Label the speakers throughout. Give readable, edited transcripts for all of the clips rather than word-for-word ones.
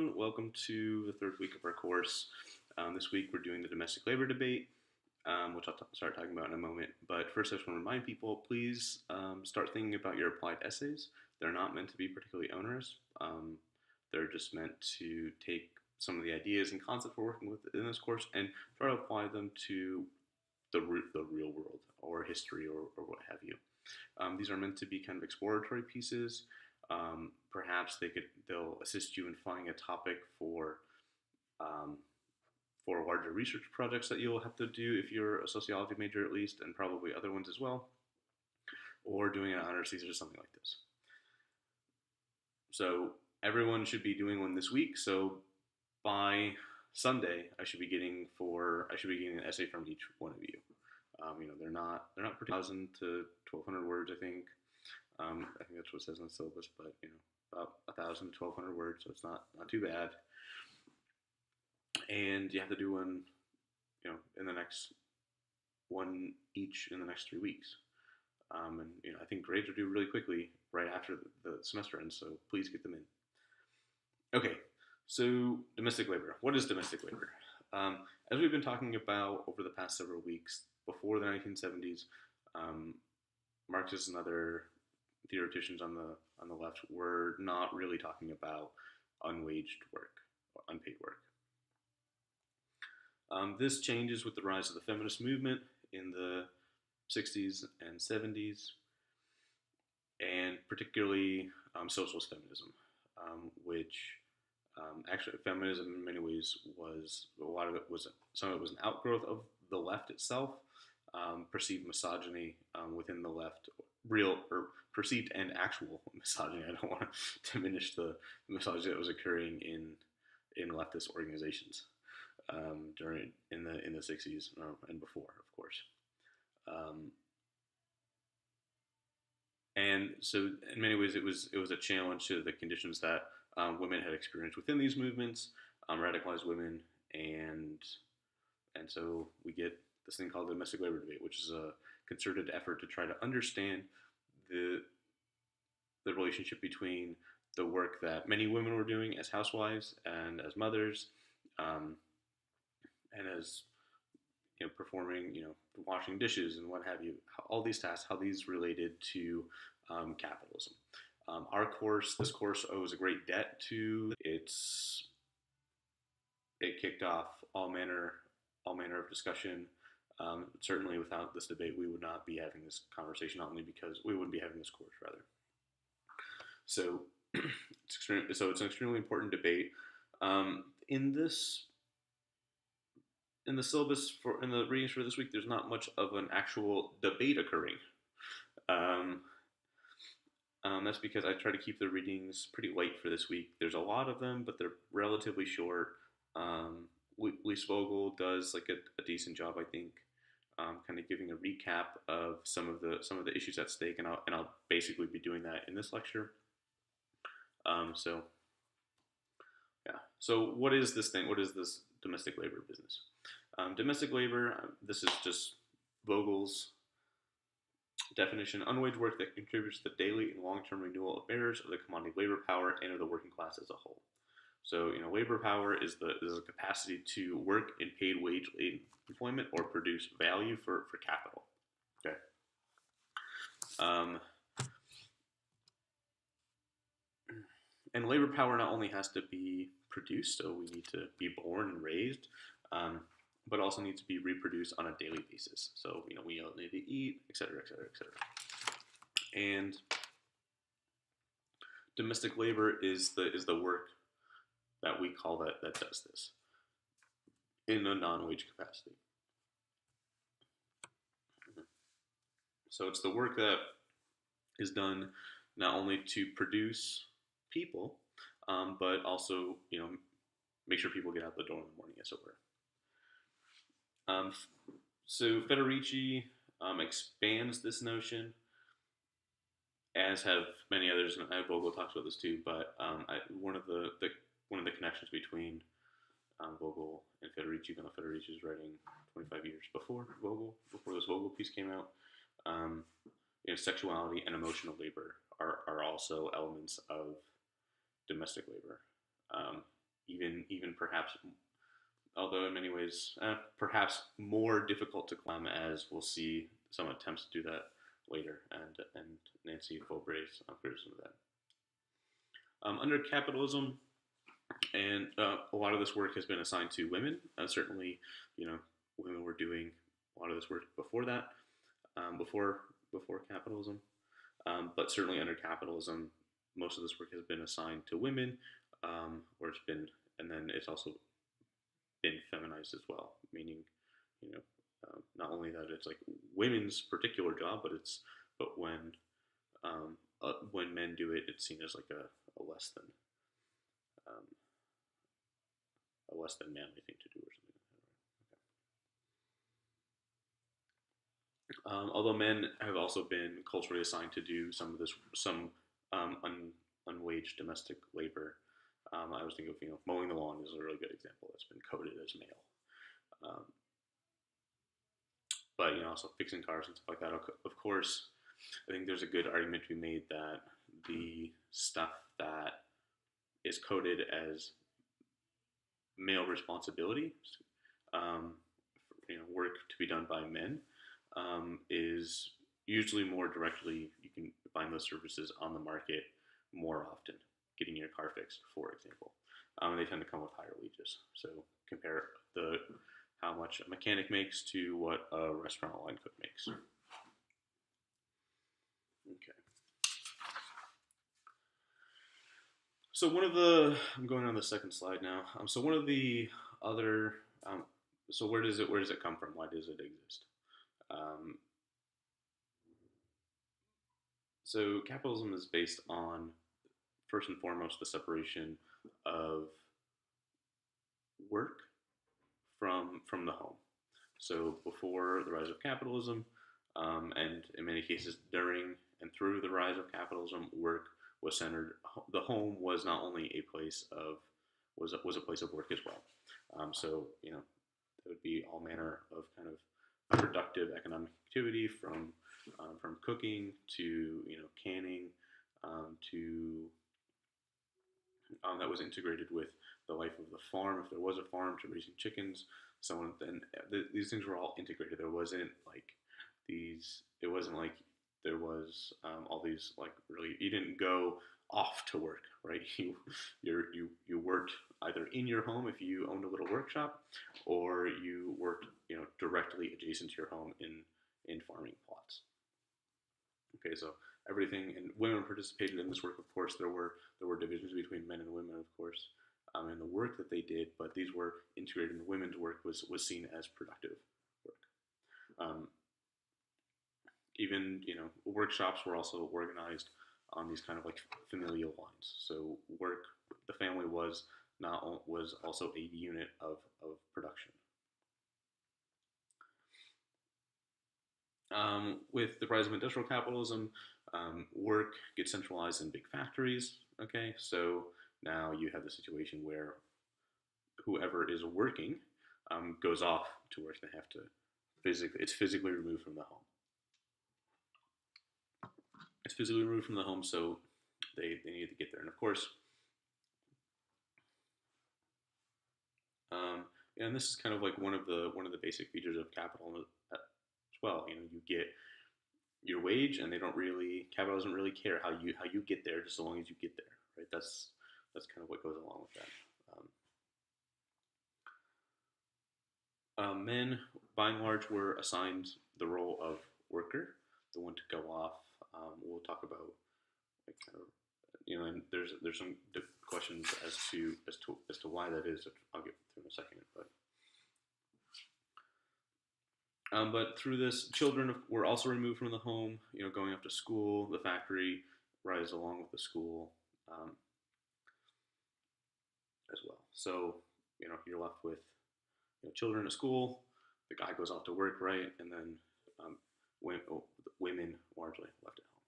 Speaker 1: everyone. Welcome to the third week of our course. This week we're doing the domestic labor debate, which I'll start talking about in a moment. But first, I just want to remind people, please start thinking about your applied essays. They're not meant to be particularly onerous. They're just meant to take some of the ideas and concepts we're working with in this course and try to apply them to the real world or history or what have you. These are meant to be kind of exploratory pieces. Perhaps they'll assist you in finding a topic for larger research projects that you'll have to do if you're a sociology major at least, and probably other ones as well, or doing an honors thesis or something like this. So everyone should be doing one this week. So by Sunday, I should be getting an essay from each one of you. They're not pretty 1,000 to 1,200 words, I think. I think that's what it says in the syllabus, but about 1,000 to 1,200 words, so it's not too bad. And you have to do one, one each in the next 3 weeks. I think grades are due really quickly right after the semester ends, so please get them in. Okay, so domestic labor. What is domestic labor? As we've been talking about over the past several weeks, before the 1970s, Marxists and other theoreticians on the left were not really talking about unwaged work or unpaid work. This changes with the rise of the feminist movement in the 60s and 70s, and particularly socialist feminism, which actually feminism in many ways some of it was an outgrowth of the left itself. Perceived misogyny within the left, real or perceived and actual misogyny. I don't want to diminish the misogyny that was occurring in leftist organizations during in the 60s and before, of course. And so, in many ways, it was a challenge to the conditions that women had experienced within these movements, radicalized women, and so we get this thing called the domestic labor debate, which is a concerted effort to try to understand the relationship between the work that many women were doing as housewives and as mothers, and as performing, washing dishes and what have you, all these tasks, how these related to capitalism. This course owes a great debt to it kicked off all manner of discussion. Certainly, without this debate, we would not be having this conversation. Not only because we wouldn't be having this course, rather. So, it's an extremely important debate. In the syllabus in the readings for this week, there's not much of an actual debate occurring. That's because I try to keep the readings pretty light for this week. There's a lot of them, but they're relatively short. Lise Vogel does a decent job, I think, kind of giving a recap of some of the issues at stake, and I'll basically be doing that in this lecture. So what is this thing? What is this domestic labor business? Domestic labor, this is just Vogel's definition: unwaged work that contributes to the daily and long-term renewal of bearers of the commodity labor power and of the working class as a whole. So, labor power is the capacity to work in paid wage employment or produce value for capital. Okay. And labor power not only has to be produced, so we need to be born and raised, but also needs to be reproduced on a daily basis. So, we all need to eat, et cetera, et cetera, et cetera. And domestic labor is the work that we call that does this in a non-wage capacity. So it's the work that is done not only to produce people, but also make sure people get out the door in the morning, as it were. So Federici expands this notion, as have many others, and Vogel talks about this too. But one of the connections between Vogel and Federici, even though Federici is writing 25 years before this Vogel piece came out, sexuality and emotional labor are also elements of domestic labor. even perhaps, although in many ways, perhaps more difficult to climb, as we'll see some attempts to do that later, and Nancy Folbray's criticism of that. Under capitalism, and a lot of this work has been assigned to women. Certainly, women were doing a lot of this work before that, before capitalism. But certainly under capitalism, most of this work has been assigned to women, or it's been, and then it's also been feminized as well, meaning, not only that it's like women's particular job, but when men do it, it's seen as like a less than um, manly thing to do or something like that. Okay. Although men have also been culturally assigned to do some unwaged domestic labor. I was thinking of mowing the lawn is a really good example that's been coded as male. But also fixing cars and stuff like that. Of course, I think there's a good argument to be made that the stuff that is coded as male responsibility, work to be done by men, is usually more directly, you can find those services on the market more often, getting your car fixed, for example. They tend to come with higher wages. So compare how much a mechanic makes to what a restaurant line cook makes. Okay. So I'm going on the second slide now. So one of the other, so where does it come from? Why does it exist? So capitalism is based on, first and foremost, the separation of work from the home. So before the rise of capitalism, and in many cases during and through the rise of capitalism, work was centered. The home was not only a place of was a place of work as well. So there would be all manner of kind of productive economic activity from cooking to canning to that was integrated with the life of the farm, if there was a farm, to raising chickens. These things were all integrated. There wasn't like these. It wasn't like there was all these like really. You didn't go off to work, right? You worked either in your home if you owned a little workshop, or you worked directly adjacent to your home in farming plots. Okay, so everything, and women participated in this work. Of course, there were divisions between men and women, of course, in the work that they did, but these were integrated. And women's work was seen as productive work. Even workshops were also organized on these kind of like familial lines. So the family was also a unit of production. With the rise of industrial capitalism, work gets centralized in big factories. Okay, so now you have the situation where whoever is working goes off to work. They have to it's physically removed from the home. It's physically removed from the home, so they need to get there. And of course, and this is kind of like one of the basic features of capital as well. You get your wage, and capital doesn't really care how you get there, just as long as you get there, right? That's kind of what goes along with that. Men, by and large, were assigned the role of worker, the one to go off. We'll talk about like kind of, and there's some questions as to why that is. I'll get through in a second, but through this, children were also removed from the home. Going off to school, the factory rises along with the school as well. So you're left with children at school. The guy goes off to work, right, and then women largely left at home.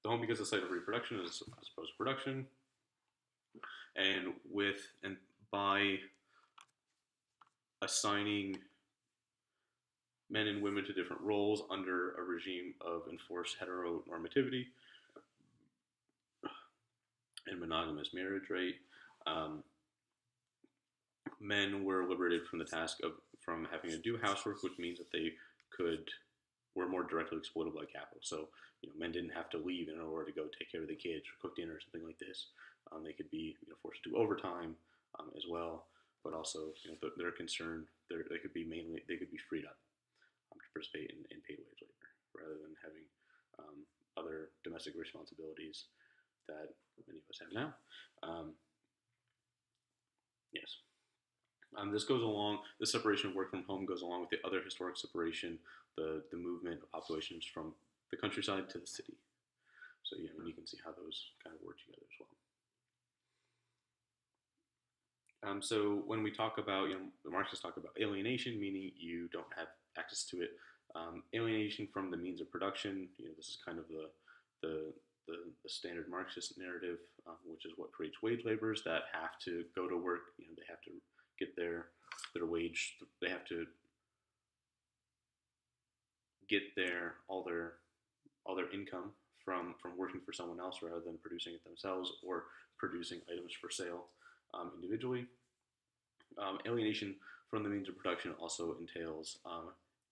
Speaker 1: The home becomes a site of reproduction as opposed to production, and by assigning men and women to different roles under a regime of enforced heteronormativity and monogamous marriage, right? men were liberated from the task of from having to do housework, which means that they could were more directly exploited by capital. So men didn't have to leave in order to go take care of the kids or cook dinner or something like this. They could be forced to do overtime as well, but also their concern they could be freed up to participate in paid wage labor rather than having other domestic responsibilities that many of us have now. Yes. This goes along. The separation of work from home goes along with the other historic separation, the movement of populations from the countryside to the city. So you can see how those kind of work together as well. So when we talk about, the Marxists talk about alienation, meaning you don't have access to it. Alienation from the means of production. This is kind of the standard Marxist narrative, which is what creates wage laborers that have to go to work. They have to get their wage. They have to get all their income from working for someone else rather than producing it themselves or producing items for sale individually. Alienation from the means of production also entails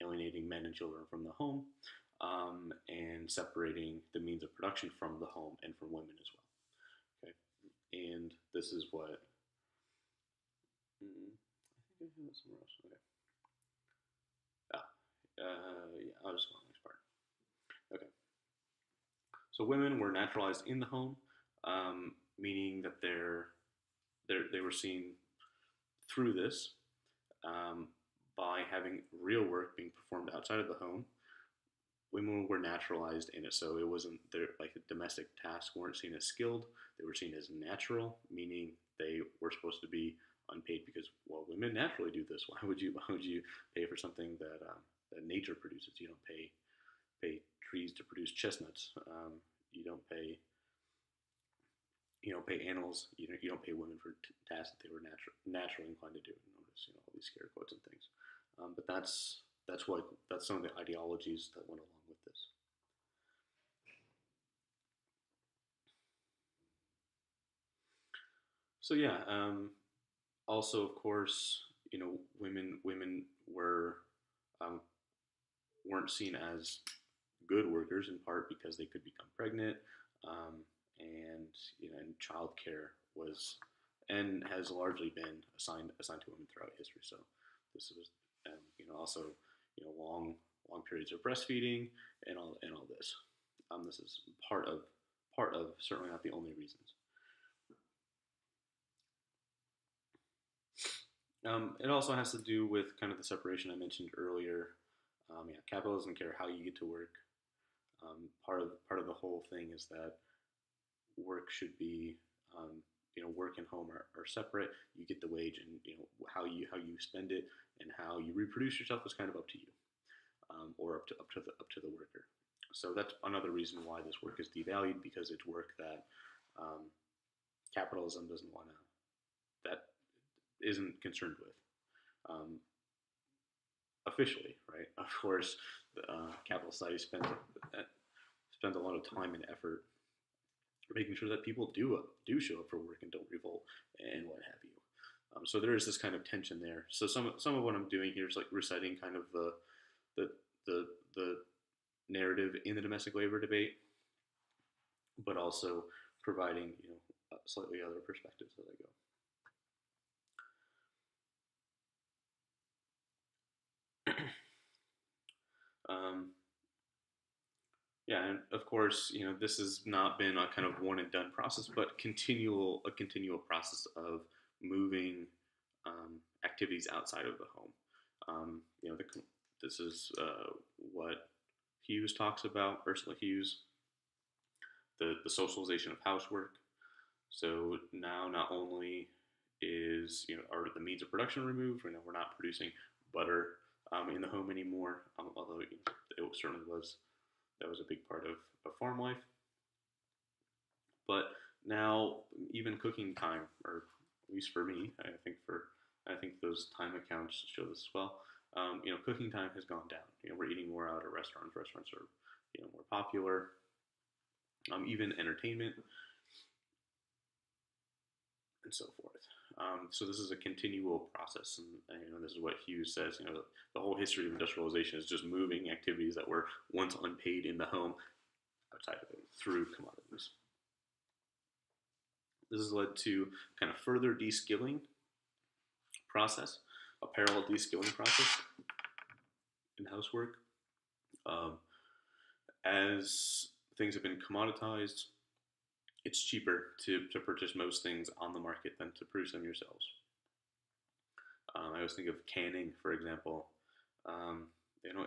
Speaker 1: alienating men and children from the home and separating the means of production from the home and from women as well. Okay, and this is what I think I have it somewhere else. Okay. Yeah, I'll just go on the next part. Okay. So women were naturalized in the home, meaning that they were seen through this by having real work being performed outside of the home. Women were naturalized in it, so it wasn't like the domestic tasks weren't seen as skilled. They were seen as natural, meaning they were supposed to be unpaid because women naturally do this. Why would you pay for something that nature produces? You don't pay trees to produce chestnuts. You don't pay animals. You don't pay women for tasks that they were naturally inclined to do. Notice all these scare quotes and things. But that's some of the ideologies that went along with this. So yeah. Also, of course, women weren't seen as good workers in part because they could become pregnant, and and childcare was and has largely been assigned to women throughout history. So this was also long periods of breastfeeding and all this. This is part of certainly not the only reasons. It also has to do with kind of the separation I mentioned earlier. Capitalism doesn't care how you get to work. Part of the whole thing is that work should be, work and home are separate. You get the wage, and how you spend it and how you reproduce yourself is kind of up to you, or up to the worker. So that's another reason why this work is devalued, because it's work that capitalism doesn't want to, that isn't concerned with. Officially, right? Of course, capitalist society spends a lot of time and effort making sure that people do show up for work and don't revolt and what have you. So there is this kind of tension there. So some of what I'm doing here is like reciting kind of the narrative in the domestic labor debate, but also providing slightly other perspectives as I go. Yeah, and of course, this has not been a kind of one and done process, but a continual process of moving activities outside of the home. This is what Hughes talks about, Ursula Hughes, the socialization of housework. So now not only are the means of production removed, we're not producing butter in the home anymore, although it certainly was. That was a big part of farm life. But now even cooking time, or at least for me, I think those time accounts show this as well. Cooking time has gone down. We're eating more out at restaurants. Restaurants are more popular. Even entertainment and so forth. So this is a continual process, and this is what Hughes says. The whole history of industrialization is just moving activities that were once unpaid in the home outside of it through commodities. This has led to kind of further de-skilling process, a parallel de-skilling process in housework. As things have been commoditized, it's cheaper to purchase most things on the market than to produce them yourselves. I always think of canning, for example.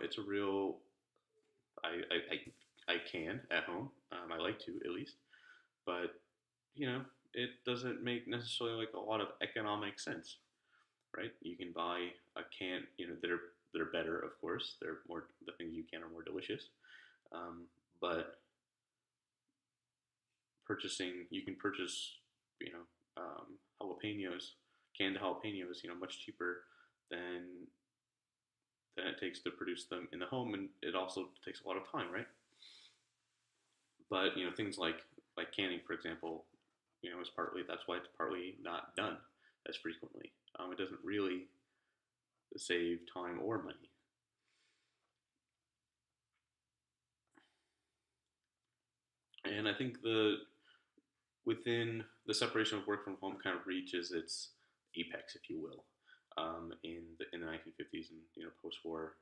Speaker 1: It's a real. I can at home. I like to at least, but it doesn't make necessarily like a lot of economic sense, right? You can buy a can. They're better, of course. The things you can are more delicious, but you can purchase jalapenos, canned jalapenos, much cheaper than it takes to produce them in the home, and it also takes a lot of time, right? But things like canning, for example, that's why it's partly not done as frequently. It doesn't really save time or money. And I think within the separation of work from home kind of reaches its apex, if you will, in the 1950s and post-war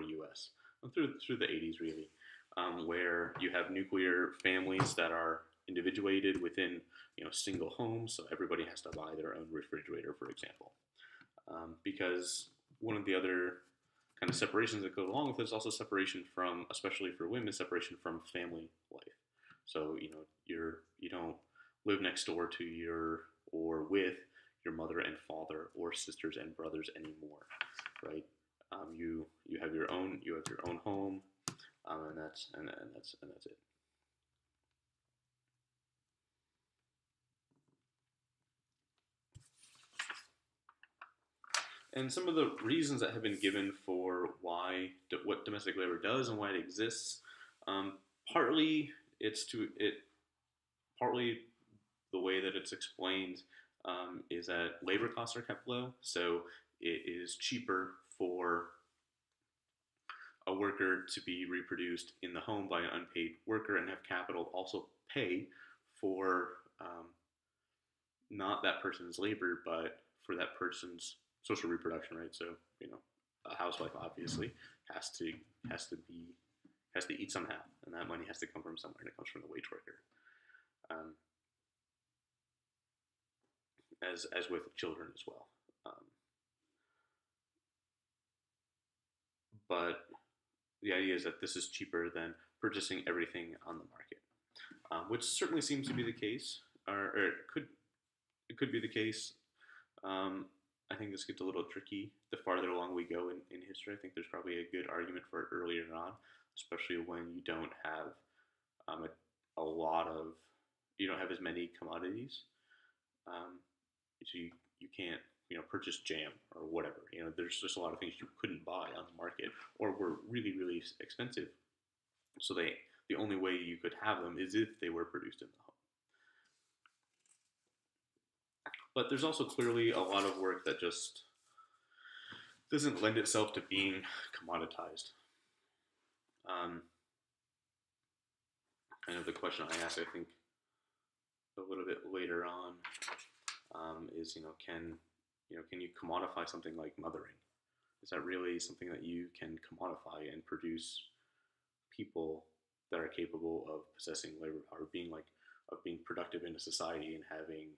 Speaker 1: U.S. through the 80s really, where you have nuclear families that are individuated within single homes, so everybody has to buy their own refrigerator, for example, because one of the other kind of separations that go along with it is also separation from, especially for women, separation from family life. So you don't live next door to or with your mother and father or sisters and brothers anymore, right? You have your own home, and that's it. And some of the reasons that have been given for what domestic labor does and why it exists, partly partly the way that it's explained is that labor costs are kept low, so it is cheaper for a worker to be reproduced in the home by an unpaid worker and have capital also pay for not that person's labor, but for that person's social reproduction, right? So a housewife obviously has to eat somehow, and that money has to come from somewhere, and it comes from the wage worker. As with children as well. But the idea is that this is cheaper than purchasing everything on the market, which certainly seems to be the case, or it could be the case. I think this gets a little tricky the farther along we go in history. I think there's probably a good argument for it earlier on, especially when you don't have you don't have as many commodities. So you can't purchase jam or whatever. There's just a lot of things you couldn't buy on the market or were really, really expensive. So the only way you could have them is if they were produced in the home. But there's also clearly a lot of work that just doesn't lend itself to being commoditized. Kind of the question I asked, I think, a little bit later on, is can you commodify something like mothering? Is that really something that you can commodify and produce people that are capable of possessing labor power, of being productive in a society and having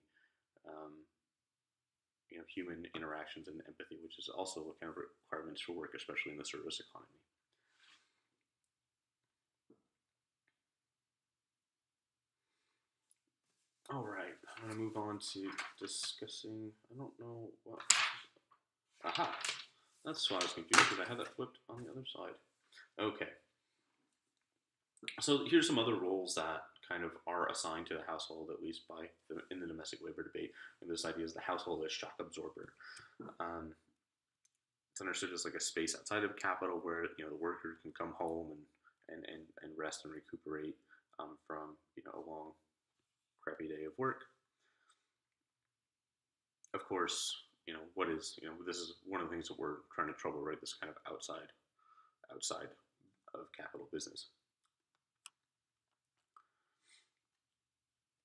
Speaker 1: human interactions and empathy, which is also a kind of requirements for work, especially in the service economy. All right, I'm going to move on to discussing, I don't know what, aha, that's why I was confused, because I had that flipped on the other side. Okay, so here's some other roles that kind of are assigned to the household, at least in the domestic labor debate. And this idea is the household as shock absorber. It's understood as like a space outside of capital where the worker can come home and rest and recuperate from a long crappy day of work. of course, what is, this is one of the things that we're trying to trouble, right? This kind of outside of capital business.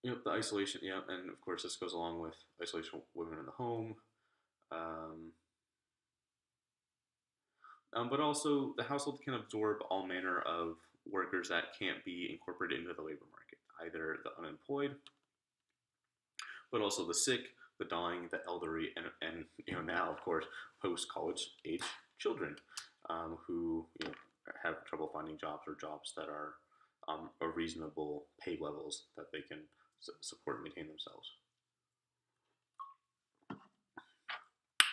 Speaker 1: The isolation, and of course this goes along with isolation of women in the home, um, but also the household can absorb all manner of workers that can't be incorporated into the labor market, either the unemployed, but also the sick, the dying, the elderly, and now of course post college age children, who have trouble finding jobs or jobs that are a reasonable pay levels that they can support and maintain themselves.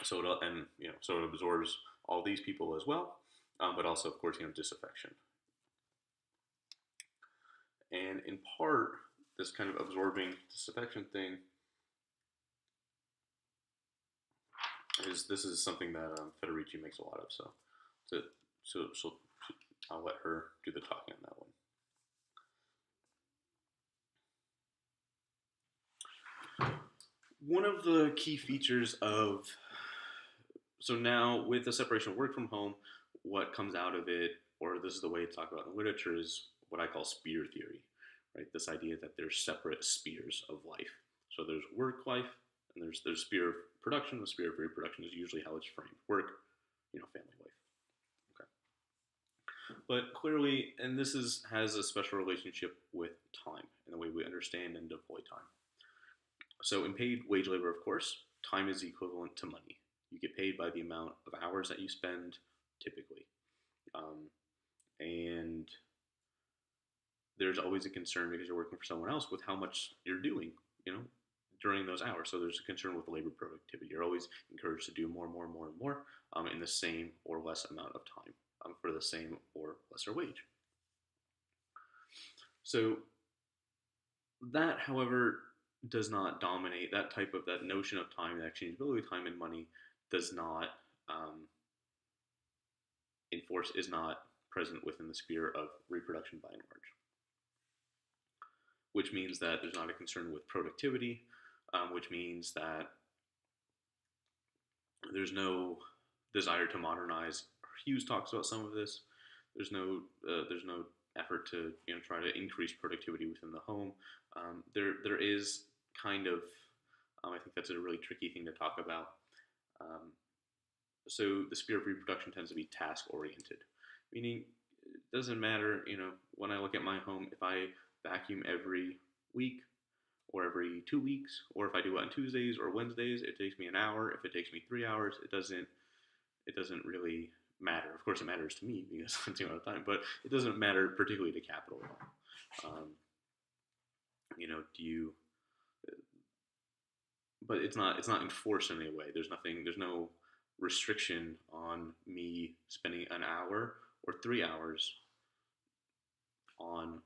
Speaker 1: So it absorbs all these people as well, but also of course disaffection, and in part this kind of absorbing disaffection thing this is something that Federici makes a lot of. So I'll let her do the talking on that one. One of the key features of now with the separation of work from home, what comes out of it, or this is the way it's talked about in the literature, is what I call sphere theory, right? This idea that there's separate spheres of life. So there's work life, and there's sphere of production. The sphere of reproduction is usually how it's framed: work, family life. Okay. But clearly, and this has a special relationship with time and the way we understand and deploy time. So in paid wage labor, of course, time is equivalent to money. You get paid by the amount of hours that you spend, typically. And there's always a concern, because you're working for someone else, with how much you're doing, during those hours. So there's a concern with labor productivity. You're always encouraged to do more and more and more and more, in the same or less amount of time, for the same or lesser wage. So that, however, does not dominate. That notion of time, the exchangeability of time and money, does not is not present within the sphere of reproduction by and large. Which means that there's not a concern with productivity, which means that there's no desire to modernize. Hughes talks about some of this. There's no effort to try to increase productivity within the home. There is kind of I think that's a really tricky thing to talk about. So the sphere of reproduction tends to be task oriented, meaning it doesn't matter, when I look at my home, if I vacuum every week or every 2 weeks, or if I do it on Tuesdays or Wednesdays, it takes me an hour. If it takes me 3 hours, it doesn't really matter. Of course, it matters to me because I'm taking a lot of time, but it doesn't matter particularly to capital at all. But it's not enforced in any way. There's no restriction on me spending an hour or 3 hours on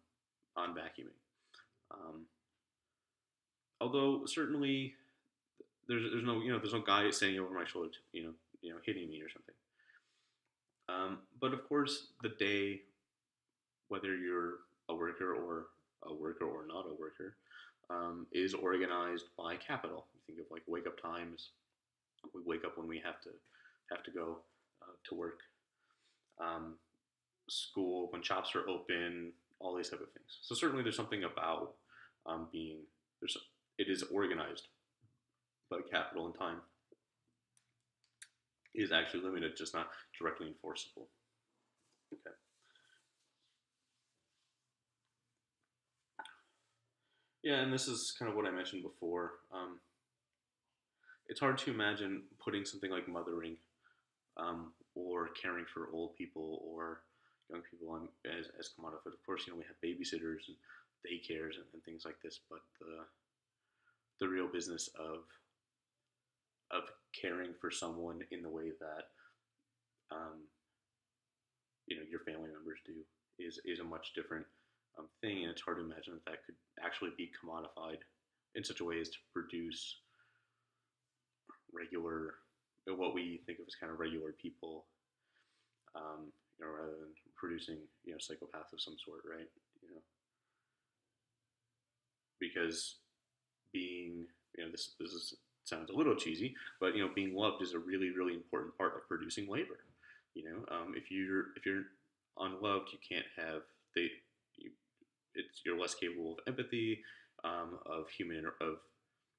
Speaker 1: vacuuming. Although certainly there's no guy standing over my shoulder, hitting me or something. But of course, the day, whether you're a worker or not a worker, is organized by capital. You think of like wake up times. We wake up when we have to go to work. School, when shops are open, all these type of things. So certainly there's something about it is organized, but capital and time is actually limited, just not directly enforceable. Okay. Yeah, and this is kind of what I mentioned before. It's hard to imagine putting something like mothering, or caring for old people or young people on as commodified. Of course, we have babysitters and daycares and things like this, but the real business of caring for someone in the way that your family members do is a much different thing, and it's hard to imagine that could actually be commodified in such a way as to produce regular, what we think of as kind of regular people, rather than producing psychopaths of some sort, right? Because being this is sounds a little cheesy, but being loved is a really, really important part of producing labor. If you're unloved, you can't have they. You, you're less capable of empathy, of of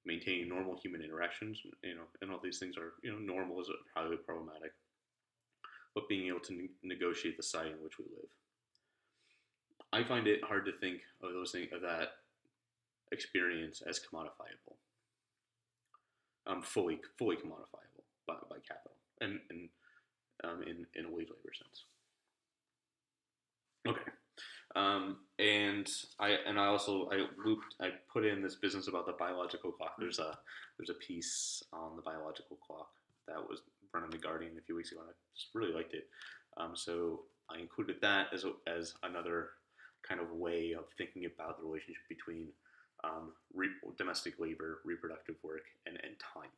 Speaker 1: maintaining normal human interactions. And all these things are normal is highly problematic. But being able to negotiate the society in which we live, I find it hard to think of those things of that experience as commodifiable, fully commodifiable by capital and in a wage labor sense. Okay. And I put in this business about the biological clock. There's a piece on the biological clock that was run in the Guardian a few weeks ago, and I just really liked it. So I included that as another kind of way of thinking about the relationship between domestic labor, reproductive work, and time.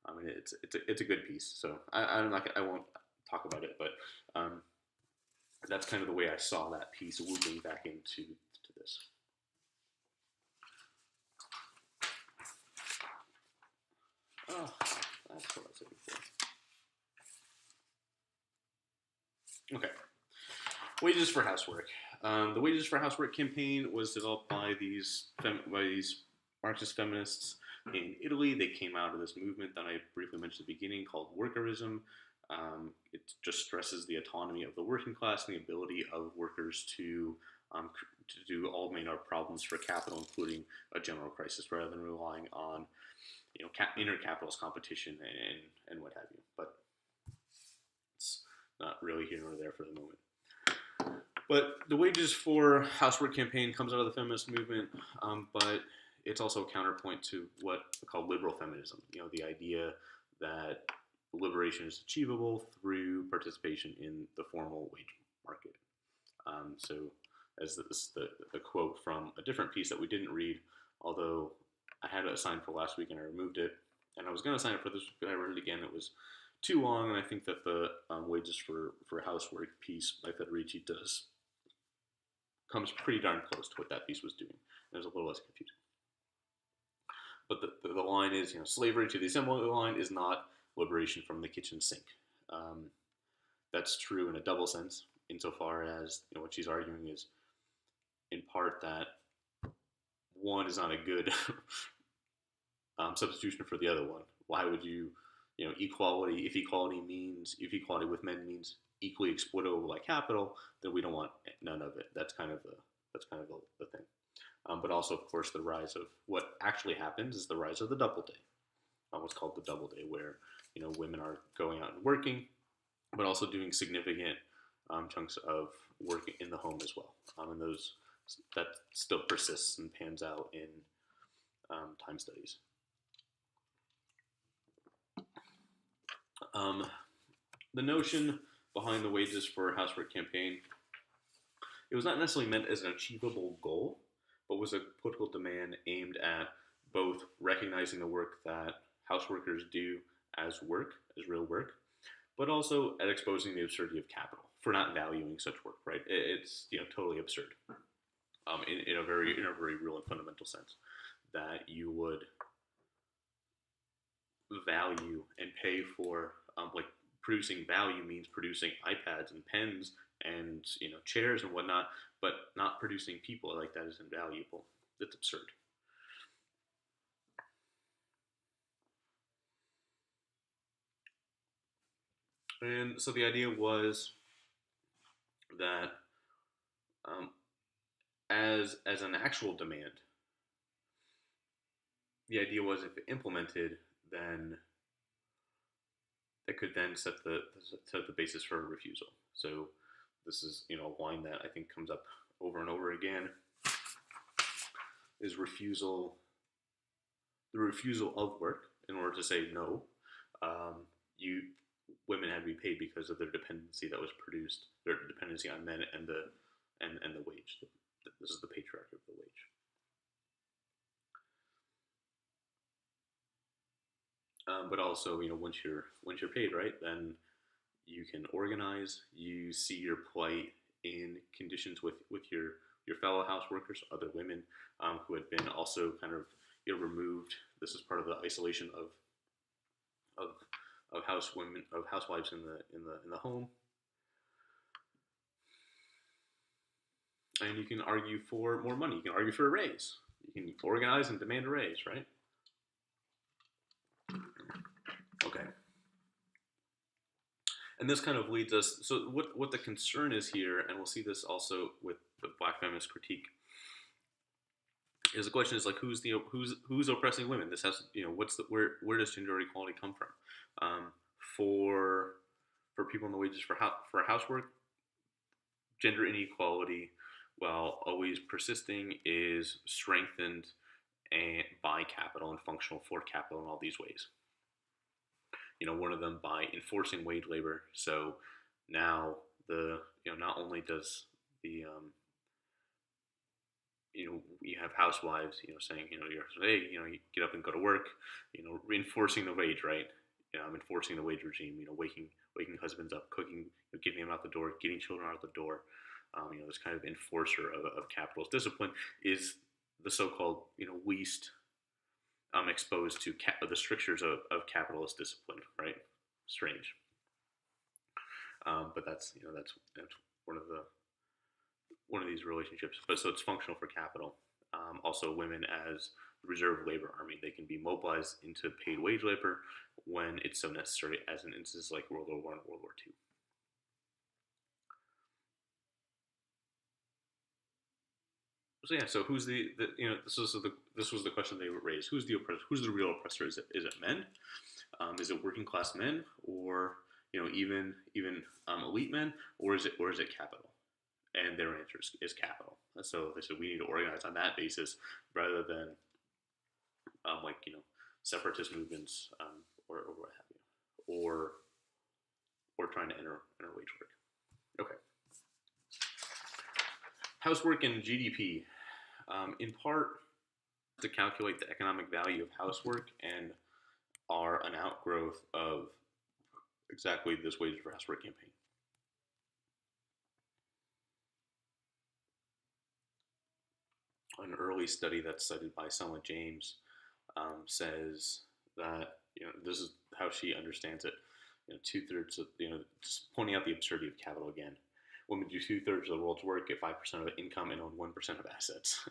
Speaker 1: I mean, it's a good piece. So I won't talk about it, but that's kind of the way I saw that piece looping back into this. Oh, that's what I said before. Okay. Wages for housework. The Wages for Housework campaign was developed by these Marxist feminists in Italy. They came out of this movement that I briefly mentioned at the beginning called workerism. It just stresses the autonomy of the working class and the ability of workers to do all manner of problems for capital, including a general crisis, rather than relying on inter-capitalist competition and what have you. But it's not really here nor there for the moment. But the Wages for Housework campaign comes out of the feminist movement, but it's also a counterpoint to what we call liberal feminism. The idea that liberation is achievable through participation in the formal wage market. So, as the quote from a different piece that we didn't read, although I had it assigned for last week and I removed it, and I was going to sign up for this, but I read it again. It was too long, and I think that the Wages for Housework piece by Federici comes pretty darn close to what that piece was doing. It was a little less confusing. But the line is, slavery to the assembly line is not liberation from the kitchen sink. That's true in a double sense, insofar as what she's arguing is, in part, that one is not a good substitution for the other one. Why would you, equality? If equality with men means equally exploitable by capital, then we don't want none of it. That's kind of the thing. But also, of course, the rise of what actually happens is the rise of the double day. What's called the double day, where women are going out and working, but also doing significant chunks of work in the home as well. And that still persists and pans out in time studies. The notion behind the Wages for Housework campaign, it was not necessarily meant as an achievable goal, but was a political demand aimed at both recognizing the work that houseworkers do as real work, but also at exposing the absurdity of capital for not valuing such work. Right? It's totally absurd, in a very real and fundamental sense, that you would value and pay for producing value means producing iPads and pens and chairs and whatnot, but not producing people like that is invaluable. That's absurd. And so the idea was that as an actual demand, the idea was if implemented, then that could then set the basis for a refusal. So this is a line that I think comes up over and over again, is the refusal of work in order to say no. Women had to be paid because of their dependency that was produced, their dependency on men and the wage. This is the patriarchy of the wage. But also, once you're paid, right, then you can organize. You see your plight in conditions with your fellow house workers, other women who had been also kind of removed. This is part of the isolation of housewives in the home. And you can argue for more money. You can argue for a raise. You can organize and demand a raise, right? Okay. And this kind of leads us. So what the concern is here, and we'll see this also with Black feminist critique, is the question is like who's oppressing women? This has what's the where does gender equality come from? For people in the wages for housework, gender inequality, while always persisting, is strengthened by capital and functional for capital in all these ways. One of them by enforcing wage labor. So now not only does the you have housewives, saying, hey, you get up and go to work, reinforcing the wage, right? Enforcing the wage regime, waking husbands up, cooking, getting them out the door, getting children out the door. This kind of enforcer of capitalist discipline is the so-called, least exposed to the strictures of capitalist discipline, right? Strange. But that's one of these relationships. But so it's functional for capital. Also, women as reserve labor army, they can be mobilized into paid wage labor when it's so necessary, as in instances like World War I and World War II. So yeah, so who's this was the question they raised. Who's the oppressor? Who's the real oppressor? Is it men? Is it working class men, or even elite men, or is it capital? And their answer is capital. So they said we need to organize on that basis rather than separatist movements or what have you, or trying to enter wage work. Okay. Housework and GDP, in part to calculate the economic value of housework, and are an outgrowth of exactly this Wages for Housework campaign. An early study that's cited by Selma James says that this is how she understands it. 2/3 of just pointing out the absurdity of capital again. Women do 2/3 of the world's work, get 5% of the income, and own 1% of assets.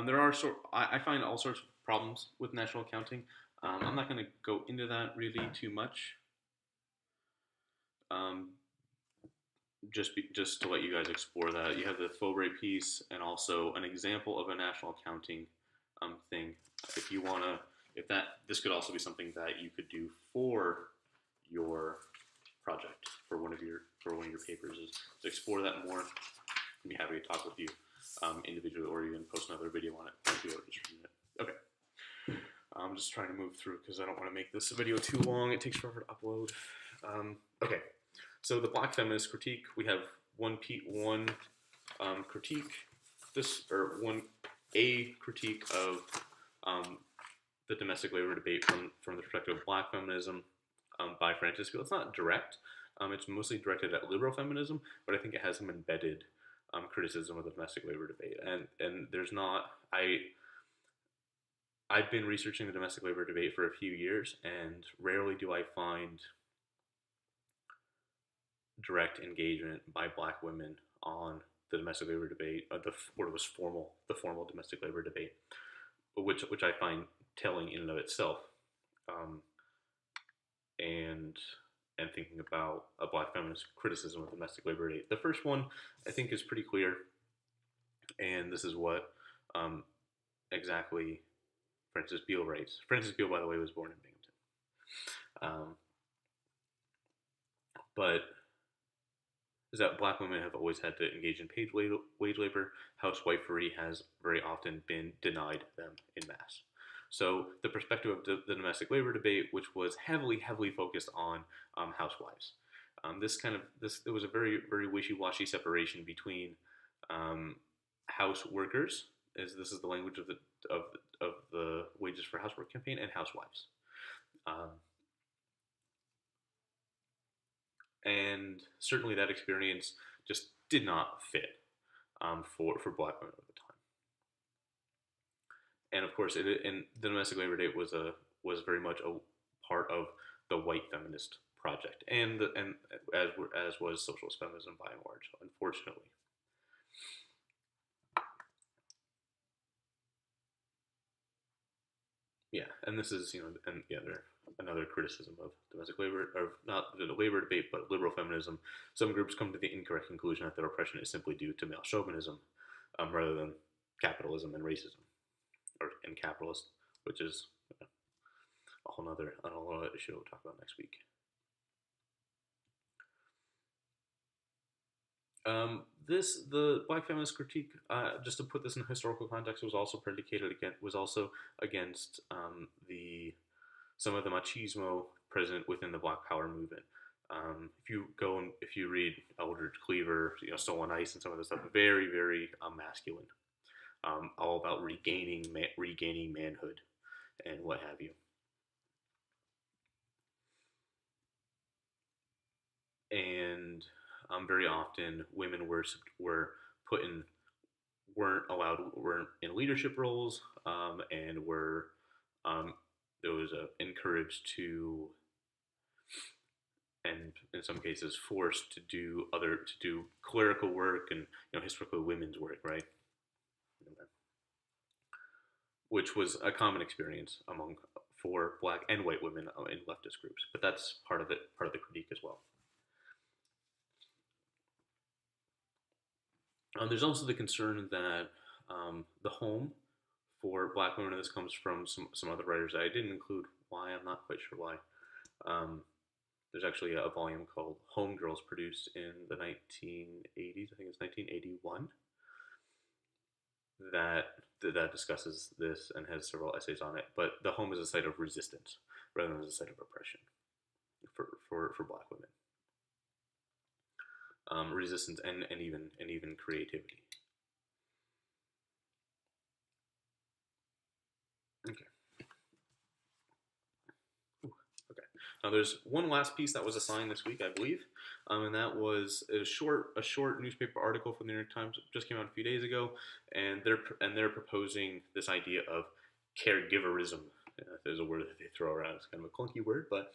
Speaker 1: There are I find all sorts of problems with national accounting. I'm not going to go into that really too much. Just to let you guys explore that, you have the Fowray piece and also an example of a national accounting thing. If you wanna, this could also be something that you could do for your project, for one of your papers, is to explore that more. I'd be happy to talk with you individually, or even post another video on it if you are interested in it. Okay. I'm just trying to move through because I don't want to make this video too long. It takes forever to upload. Okay. So the Black feminist critique, we have one critique, a critique of the domestic labor debate from the perspective of Black feminism by Frances Beale. It's not direct. It's mostly directed at liberal feminism, but I think it has some embedded criticism of the domestic labor debate. And there's not, I've been researching the domestic labor debate for a few years, and rarely do I find direct engagement by Black women on the domestic labor debate, the formal domestic labor debate, which I find telling in and of itself, and thinking about a Black feminist criticism of domestic labor debate. The first one I think is pretty clear, and this is what exactly Frances Beale writes. Frances Beale, by the way, was born in Binghamton, but is that Black women have always had to engage in paid wage labor. Housewifery has very often been denied them in mass. So the perspective of the domestic labor debate, which was heavily focused on housewives, it was a very, very wishy-washy separation between house workers, as this is the language of the Wages for Housework campaign, and housewives. And certainly that experience just did not fit for Black women at the time. And of course, and the domestic labor date was very much a part of the white feminist project, and as was socialist feminism by and large, unfortunately. Yeah, and this is and yeah, another criticism of domestic labor, or not the labor debate, but liberal feminism. Some groups come to the incorrect conclusion that their oppression is simply due to male chauvinism, rather than capitalism and racism, and capitalist, which is a whole other issue we'll talk about next week. The black feminist critique, just to put this in historical context, was also against the some of the machismo present within the Black Power movement. If you read Eldridge Cleaver, Stolen Ice, and some of this stuff, very very masculine, all about regaining manhood and what have you. And very often women weren't in leadership roles, and were it was encouraged to, and in some cases forced to do clerical work and historically women's work, right? Which was a common experience for black and white women in leftist groups, but that's part of the critique as well. There's also the concern that the home for black women, and this comes from some other writers that I didn't include. Why? I'm not quite sure why. There's actually a volume called Homegirls, produced in the 1980s. I think it's 1981. That discusses this and has several essays on it. But the home is a site of resistance rather than as a site of oppression for black women. Resistance and even creativity. Okay. Okay. Now there's one last piece that was assigned this week, I believe, and that was a short newspaper article from the New York Times. It just came out a few days ago, and they're proposing this idea of caregiverism. If there's a word that they throw around, it's kind of a clunky word, but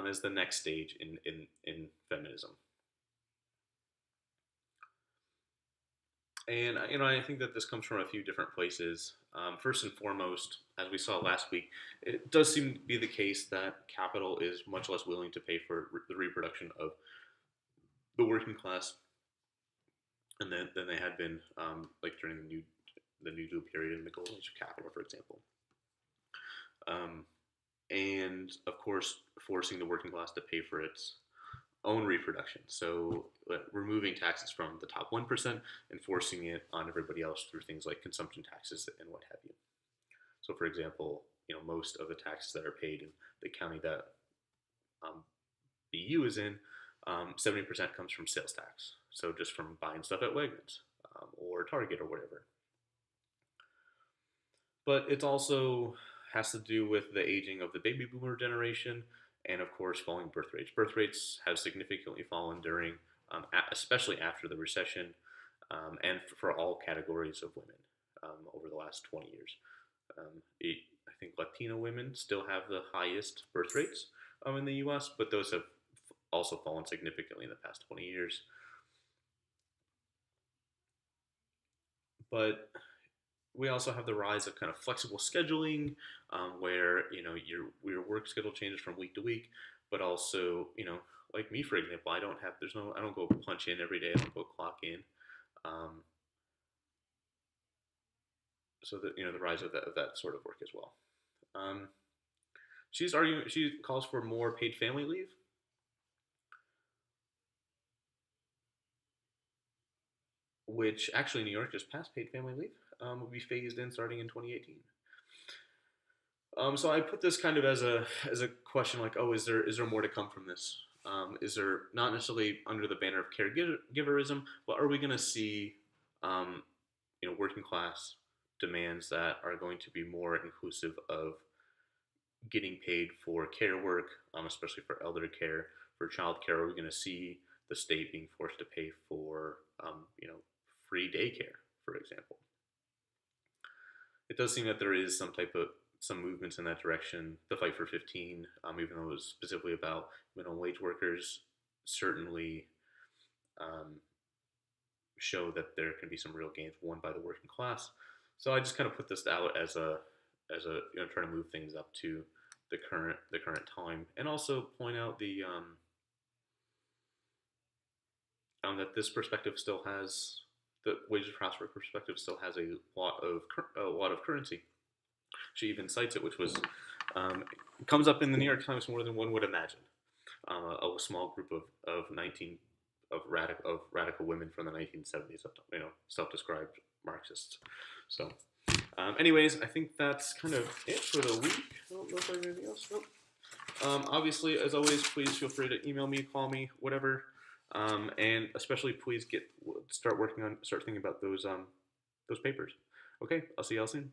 Speaker 1: as the next stage in feminism. And I think that this comes from a few different places. First and foremost, as we saw last week, it does seem to be the case that capital is much less willing to pay for the reproduction of the working class, and than they had been, like during the New Deal period in the Golden Age of Capital, for example. And of course, forcing the working class to pay for its own reproduction. So removing taxes from the top 1% and forcing it on everybody else through things like consumption taxes and what have you. So for example, most of the taxes that are paid in the county that BU is in, 70% comes from sales tax. So just from buying stuff at Wegmans or Target or whatever. But it also has to do with the aging of the baby boomer generation, and of course falling birth rates. Birth rates have significantly fallen during, especially after the recession, and for all categories of women over the last 20 years. I think Latino women still have the highest birth rates in the U.S., but those have also fallen significantly in the past 20 years. But we also have the rise of kind of flexible scheduling, where your work schedule changes from week to week, but also like me, for example, I don't go punch in every day. I don't go clock in. So the rise of that sort of work as well. She calls for more paid family leave. Which actually New York just passed paid family leave. Will be phased in starting in 2018. So I put this kind of as a question, like, is there more to come from this? Is there, not necessarily under the banner of caregiverism, but are we going to see working class demands that are going to be more inclusive of getting paid for care work, especially for elder care, for child care? Are we going to see the state being forced to pay for free daycare, for example. It does seem that there is some movements in that direction. The Fight for 15, even though it was specifically about minimum wage workers, certainly um, show that there can be some real gains won by the working class. So I just kind of put this out as a trying to move things up to the current time, and also point out that this perspective still has the wages per hour perspective still has a lot of currency. She even cites it, which was comes up in the New York Times more than one would imagine. A small group of 19 of radical women from the 1970s, self-described Marxists. So, anyways, I think that's kind of it for the week. I don't know if I have anything else. Nope. Obviously, as always, please feel free to email me, call me, whatever, and especially please start thinking about those papers. Okay, I'll see y'all soon.